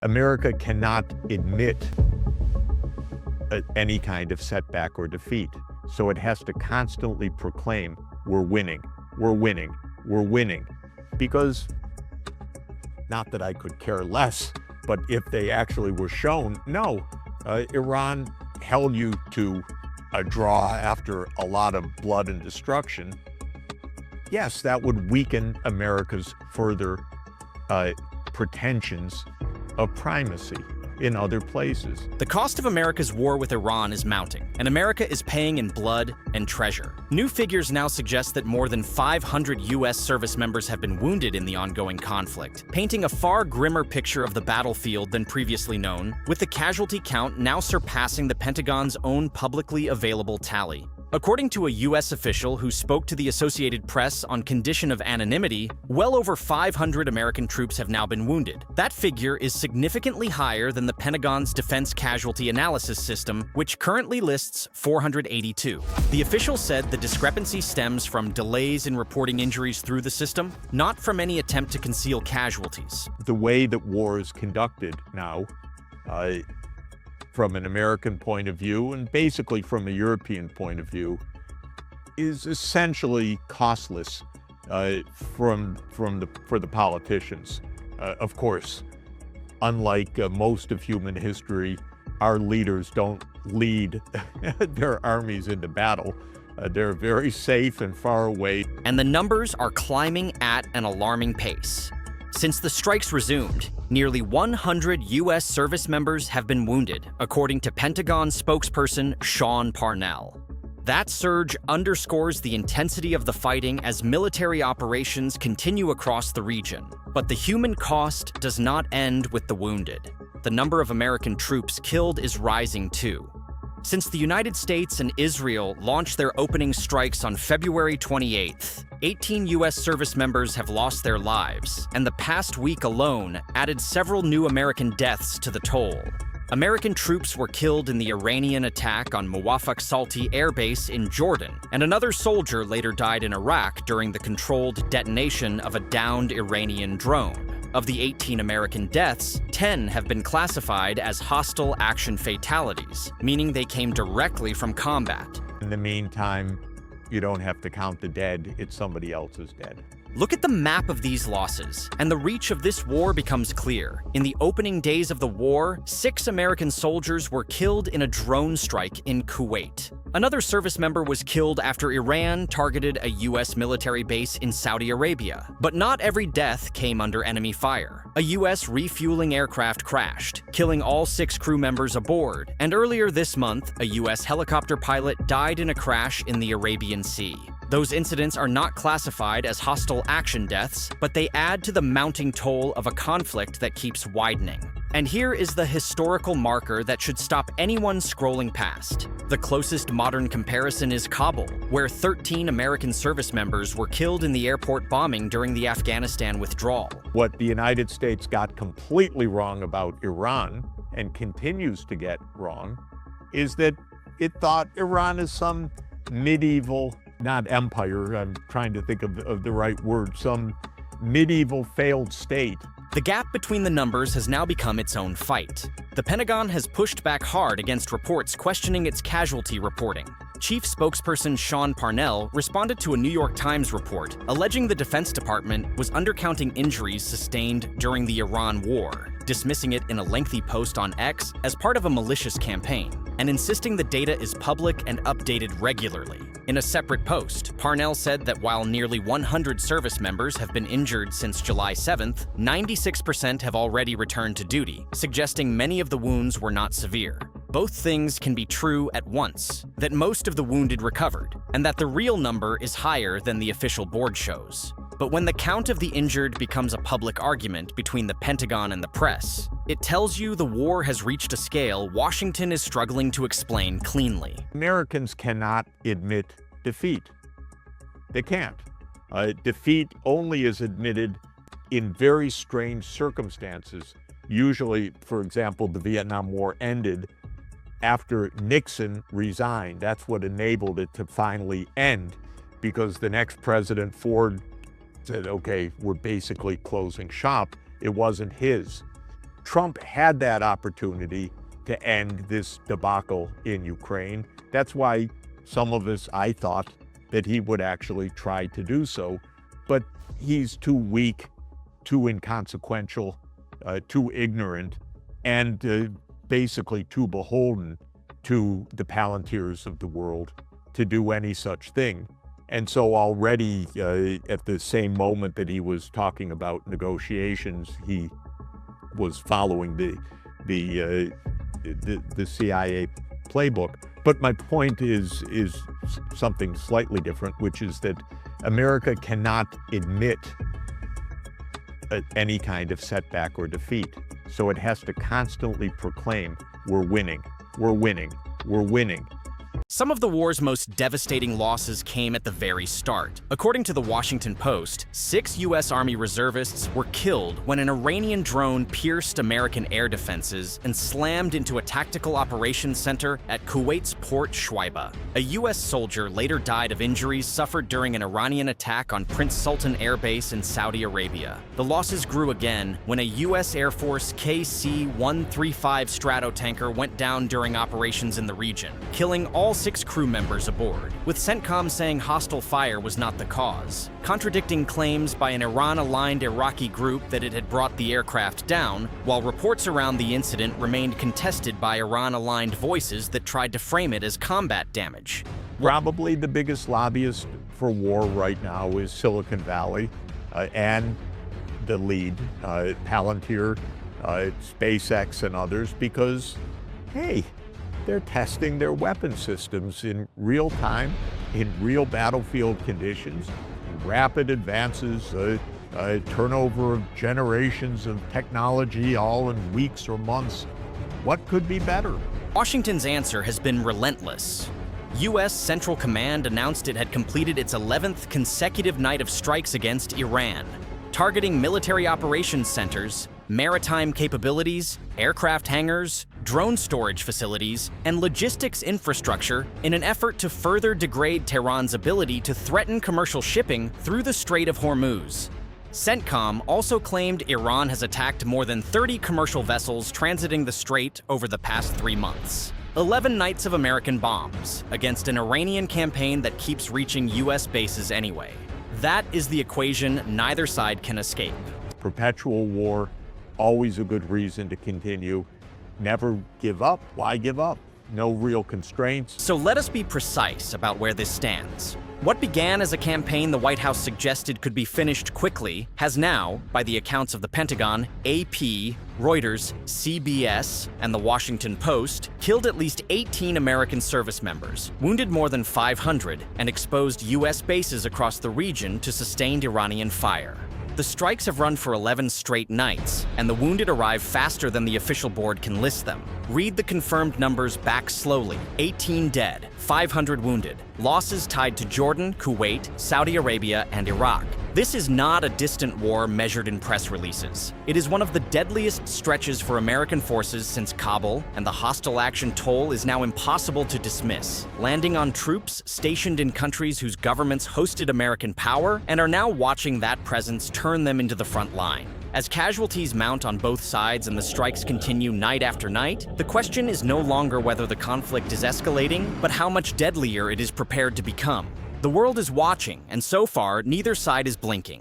America cannot admit any kind of setback or defeat. So it has to constantly proclaim, we're winning, we're winning, we're winning. Because, not that I could care less, but if they actually were shown, no, Iran held you to a draw after a lot of blood and destruction. Yes, that would weaken America's further pretensions of primacy in other places. The cost of America's war with Iran is mounting, and America is paying in blood and treasure. New figures now suggest that more than 500 U.S. service members have been wounded in the ongoing conflict, painting a far grimmer picture of the battlefield than previously known, with the casualty count now surpassing the Pentagon's own publicly available tally. According to a U.S. official who spoke to the Associated Press on condition of anonymity, well over 500 American troops have now been wounded. That figure is significantly higher than the Pentagon's Defense Casualty Analysis System, which currently lists 482. The official said the discrepancy stems from delays in reporting injuries through the system, not from any attempt to conceal casualties. The way that war is conducted now, from an American point of view, and basically from a European point of view, is essentially costless for the politicians. Of course, unlike most of human history, our leaders don't lead their armies into battle. They're very safe and far away. And the numbers are climbing at an alarming pace. Since the strikes resumed, nearly 100 U.S. service members have been wounded, according to Pentagon spokesperson Sean Parnell. That surge underscores the intensity of the fighting as military operations continue across the region. But the human cost does not end with the wounded. The number of American troops killed is rising too. Since the United States and Israel launched their opening strikes on February 28th, 18 U.S. service members have lost their lives, and the past week alone added several new American deaths to the toll. American troops were killed in the Iranian attack on Muwafaq Salti Air Base in Jordan, and another soldier later died in Iraq during the controlled detonation of a downed Iranian drone. Of the 18 American deaths, 10 have been classified as hostile action fatalities, meaning they came directly from combat. In the meantime, you don't have to count the dead, it's somebody else's dead. Look at the map of these losses, and the reach of this war becomes clear. In the opening days of the war, 6 American soldiers were killed in a drone strike in Kuwait. Another service member was killed after Iran targeted a U.S. military base in Saudi Arabia. But not every death came under enemy fire. A U.S. refueling aircraft crashed, killing all 6 crew members aboard. And earlier this month, a U.S. helicopter pilot died in a crash in the Arabian Sea. Those incidents are not classified as hostile action deaths, but they add to the mounting toll of a conflict that keeps widening. And here is the historical marker that should stop anyone scrolling past. The closest modern comparison is Kabul, where 13 American service members were killed in the airport bombing during the Afghanistan withdrawal. What the United States got completely wrong about Iran, and continues to get wrong, is that it thought Iran is some medieval, not empire, I'm trying to think of the right word, some medieval failed state. The gap between the numbers has now become its own fight. The Pentagon has pushed back hard against reports questioning its casualty reporting. Chief spokesperson Sean Parnell responded to a New York Times report alleging the Defense Department was undercounting injuries sustained during the Iran war, dismissing it in a lengthy post on X as part of a malicious campaign, and insisting the data is public and updated regularly. In a separate post, Parnell said that while nearly 100 service members have been injured since July 7th, 96% have already returned to duty, suggesting many of the wounds were not severe. Both things can be true at once, that most of the wounded recovered, and that the real number is higher than the official board shows. But when the count of the injured becomes a public argument between the Pentagon and the press, it tells you the war has reached a scale Washington is struggling to explain cleanly. Americans cannot admit defeat. They can't. Defeat only is admitted in very strange circumstances. Usually, for example, the Vietnam War ended after Nixon resigned. That's what enabled it to finally end, because the next president, Ford, said, okay, we're basically closing shop. It wasn't his. Trump had that opportunity to end this debacle in Ukraine. That's why some of us, I thought that he would actually try to do so, but he's too weak, too inconsequential, too ignorant, and basically too beholden to the Palantirs of the world to do any such thing. And so already at the same moment that he was talking about negotiations, he was following the CIA playbook. But my point is something slightly different, which is that America cannot admit any kind of setback or defeat. So it has to constantly proclaim, we're winning, we're winning, we're winning. Some of the war's most devastating losses came at the very start. According to the Washington Post, 6 U.S. Army reservists were killed when an Iranian drone pierced American air defenses and slammed into a tactical operations center at Kuwait's Port Shuaiba. A U.S. soldier later died of injuries suffered during an Iranian attack on Prince Sultan Air Base in Saudi Arabia. The losses grew again when a U.S. Air Force KC-135 Stratotanker went down during operations in the region, killing all 6 crew members aboard, with CENTCOM saying hostile fire was not the cause, contradicting claims by an Iran-aligned Iraqi group that it had brought the aircraft down, while reports around the incident remained contested by Iran-aligned voices that tried to frame it as combat damage. Probably the biggest lobbyist for war right now is Silicon Valley and the lead, Palantir, SpaceX and others, because, hey, they're testing their weapon systems in real time, in real battlefield conditions, rapid advances, turnover of generations of technology all in weeks or months. What could be better? Washington's answer has been relentless. U.S. Central Command announced it had completed its 11th consecutive night of strikes against Iran, targeting military operations centers, maritime capabilities, aircraft hangars, drone storage facilities, and logistics infrastructure in an effort to further degrade Tehran's ability to threaten commercial shipping through the Strait of Hormuz. CENTCOM also claimed Iran has attacked more than 30 commercial vessels transiting the strait over the past 3 months. 11 nights of American bombs against an Iranian campaign that keeps reaching U.S. bases anyway. That is the equation neither side can escape. Perpetual war, always a good reason to continue. Never give up. Why give up? No real constraints. So let us be precise about where this stands. What began as a campaign the White House suggested could be finished quickly has now, by the accounts of the Pentagon, AP, Reuters, CBS, and the Washington Post, killed at least 18 American service members, wounded more than 500, and exposed U.S. bases across the region to sustained Iranian fire. The strikes have run for 11 straight nights, and the wounded arrive faster than the official board can list them. Read the confirmed numbers back slowly. 18 dead, 500 wounded. Losses tied to Jordan, Kuwait, Saudi Arabia, and Iraq. This is not a distant war measured in press releases. It is one of the deadliest stretches for American forces since Kabul, and the hostile action toll is now impossible to dismiss, landing on troops stationed in countries whose governments hosted American power and are now watching that presence turn them into the front line. As casualties mount on both sides and the strikes continue night after night, the question is no longer whether the conflict is escalating, but how much deadlier it is prepared to become. The world is watching, and so far, neither side is blinking.